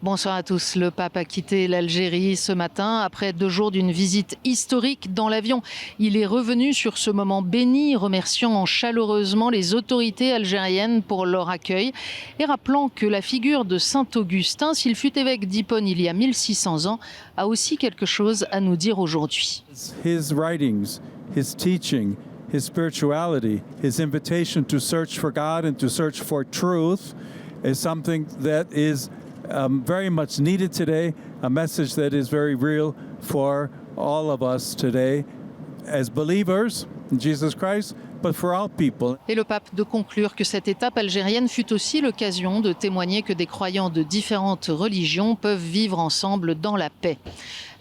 Bonsoir à tous. Le pape a quitté l'Algérie ce matin après 2 jours d'une visite historique dans l'avion. Il est revenu sur ce moment béni, remerciant chaleureusement les autorités algériennes pour leur accueil et rappelant que la figure de Saint Augustin, s'il fut évêque d'Hippone il y a 1600 ans, a aussi quelque chose à nous dire aujourd'hui. His writings, his teaching, his spirituality, his invitation to search for God and to search for truth is something that is very much needed today, a message that is very real for all of us today as believers in Jesus Christ, but for all people. Et le pape de conclure que cette étape algérienne fut aussi l'occasion de témoigner que des croyants de différentes religions peuvent vivre ensemble dans la paix.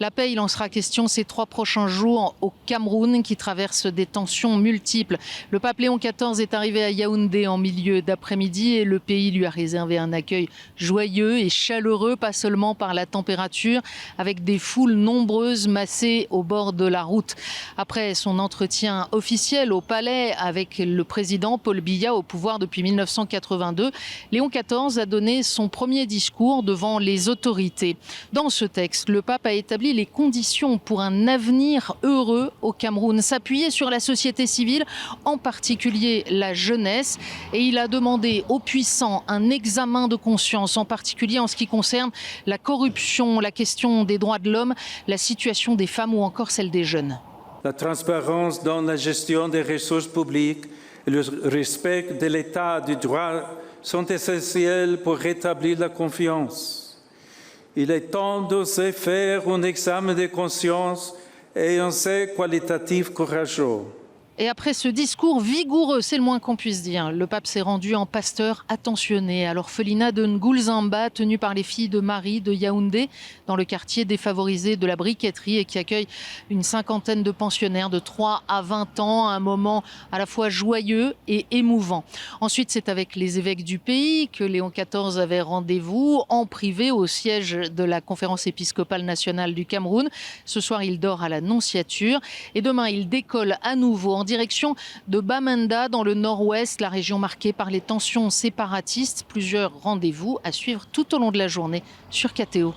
La paix, il en sera question ces 3 prochains jours au Cameroun qui traverse des tensions multiples. Le pape Léon XIV est arrivé à Yaoundé en milieu d'après-midi et le pays lui a réservé un accueil joyeux et chaleureux, pas seulement par la température, avec des foules nombreuses massées au bord de la route. Après son entretien officiel au palais avec le président Paul Biya au pouvoir depuis 1982, Léon XIV a donné son premier discours devant les autorités. Dans ce texte, le pape a établi les conditions pour un avenir heureux au Cameroun, s'appuyer sur la société civile, en particulier la jeunesse, et il a demandé aux puissants un examen de conscience, en particulier en ce qui concerne la corruption, la question des droits de l'homme, la situation des femmes ou encore celle des jeunes. La transparence dans la gestion des ressources publiques et le respect de l'état du droit sont essentiels pour rétablir la confiance. Il est temps d'oser faire un examen de conscience et un essai qualitatif courageux. Et après ce discours vigoureux, c'est le moins qu'on puisse dire, le pape s'est rendu en pasteur attentionné à l'orphelinat de Ngulzamba, tenu par les filles de Marie de Yaoundé, dans le quartier défavorisé de la Briqueterie et qui accueille une 50aine de pensionnaires de 3 à 20 ans, un moment à la fois joyeux et émouvant. Ensuite, c'est avec les évêques du pays que Léon XIV avait rendez-vous en privé au siège de la Conférence épiscopale nationale du Cameroun. Ce soir, il dort à la Nonciature et demain, il décolle à nouveau en direction de Bamenda dans le nord-ouest, la région marquée par les tensions séparatistes. Plusieurs rendez-vous à suivre tout au long de la journée sur KTO.